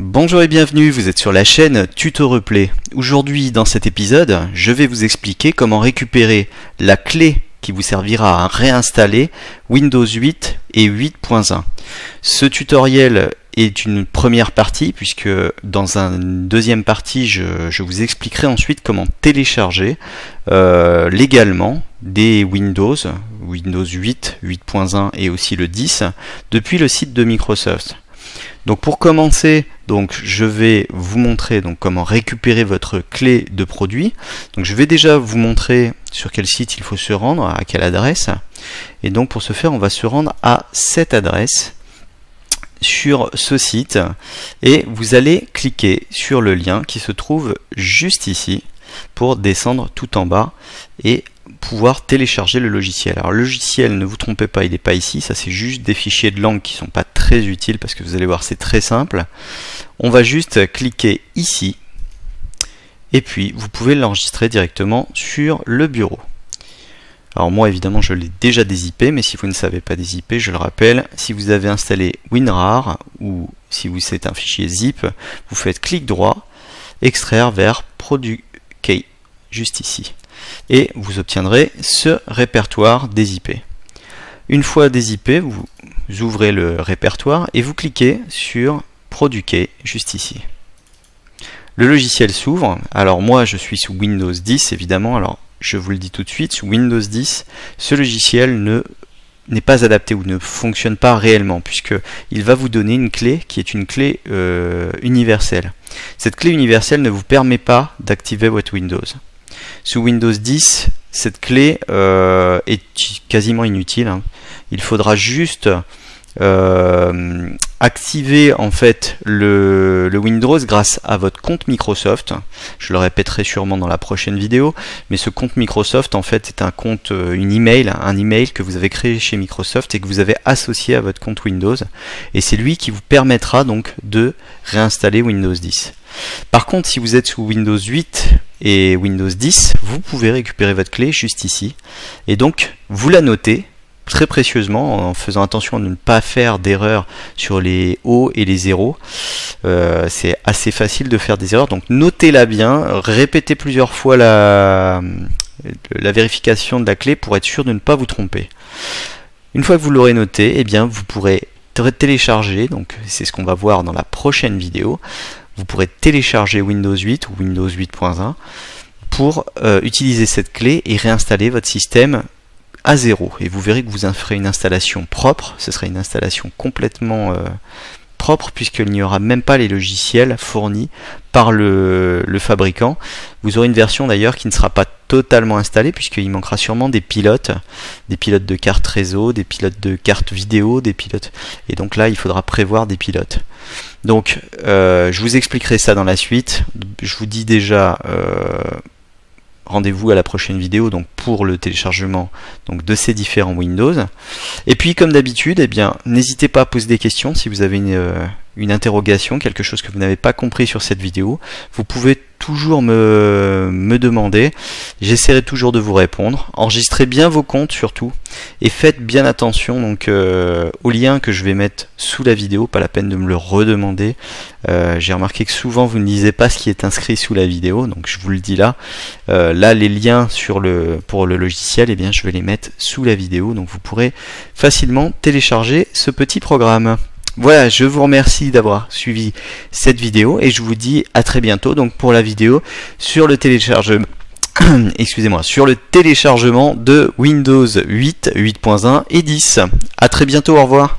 Bonjour et bienvenue, vous êtes sur la chaîne Tuto Replay. Aujourd'hui, dans cet épisode, je vais vous expliquer comment récupérer la clé qui vous servira à réinstaller Windows 8 et 8.1. Ce tutoriel est une première partie, puisque dans une deuxième partie, je vous expliquerai ensuite comment télécharger légalement des Windows 8, 8.1 et aussi le 10 depuis le site de Microsoft. Donc pour commencer, je vais vous montrer comment récupérer votre clé de produit. Donc je vais déjà vous montrer sur quel site il faut se rendre, à quelle adresse. Et donc pour ce faire, on va se rendre à cette adresse sur ce site et vous allez cliquer sur le lien qui se trouve juste ici pour descendre tout en bas et pouvoir télécharger le logiciel. Alors le logiciel, ne vous trompez pas, il n'est pas ici, ça c'est juste des fichiers de langue qui ne sont pas très utiles parce que vous allez voir c'est très simple. On va juste cliquer ici et puis vous pouvez l'enregistrer directement sur le bureau. Alors moi évidemment je l'ai déjà dézippé, mais si vous ne savez pas dézipper, je le rappelle, si vous avez installé WinRAR ou si c'est un fichier zip, vous faites clic droit, extraire vers Product Key, juste ici. Et vous obtiendrez ce répertoire dézippé. Une fois dézippé, vous ouvrez le répertoire et vous cliquez sur Product Key, juste ici. Le logiciel s'ouvre. Alors moi je suis sous Windows 10 évidemment, alors je vous le dis tout de suite, sous Windows 10, ce logiciel n'est pas adapté ou ne fonctionne pas réellement, puisqu'il va vous donner une clé qui est une clé universelle. Cette clé universelle ne vous permet pas d'activer votre Windows. Sous Windows 10, cette clé est quasiment inutile. Il faudra juste activer en fait le Windows grâce à votre compte Microsoft. Je le répéterai sûrement dans la prochaine vidéo, mais ce compte Microsoft en fait est un compte, un email que vous avez créé chez Microsoft et que vous avez associé à votre compte Windows, et c'est lui qui vous permettra donc de réinstaller Windows 10. Par contre, si vous êtes sous Windows 8 et Windows 10, vous pouvez récupérer votre clé juste ici, et donc vous la notez très précieusement en faisant attention à ne pas faire d'erreurs sur les hauts et les zéros. C'est assez facile de faire des erreurs, donc notez-la bien, répétez plusieurs fois la vérification de la clé pour être sûr de ne pas vous tromper. Une fois que vous l'aurez noté, eh bien vous pourrez télécharger, donc c'est ce qu'on va voir dans la prochaine vidéo, vous pourrez télécharger Windows 8 ou Windows 8.1 pour utiliser cette clé et réinstaller votre système à zéro, et vous verrez que vous en ferez une installation propre. Ce sera une installation complètement propre, puisqu'il n'y aura même pas les logiciels fournis par le fabricant. Vous aurez une version d'ailleurs qui ne sera pas totalement installée, puisqu'il manquera sûrement des pilotes de cartes réseau, des pilotes de cartes vidéo, des pilotes, et donc là il faudra prévoir des pilotes. Donc je vous expliquerai ça dans la suite. Je vous dis déjà rendez-vous à la prochaine vidéo pour le téléchargement de ces différents Windows. Et puis comme d'habitude, n'hésitez pas à poser des questions si vous avez une interrogation, quelque chose que vous n'avez pas compris sur cette vidéo. Vous pouvez toujours me demander, j'essaierai toujours de vous répondre. Enregistrez bien vos comptes surtout et faites bien attention au lien que je vais mettre sous la vidéo, pas la peine de me le redemander. J'ai remarqué que souvent vous ne lisez pas ce qui est inscrit sous la vidéo, donc je vous le dis là. Là les liens pour le logiciel, je vais les mettre sous la vidéo, donc vous pourrez facilement télécharger ce petit programme. Voilà, je vous remercie d'avoir suivi cette vidéo et je vous dis à très bientôt pour la vidéo sur le téléchargement sur le téléchargement de Windows 8, 8.1 et 10. À très bientôt, au revoir.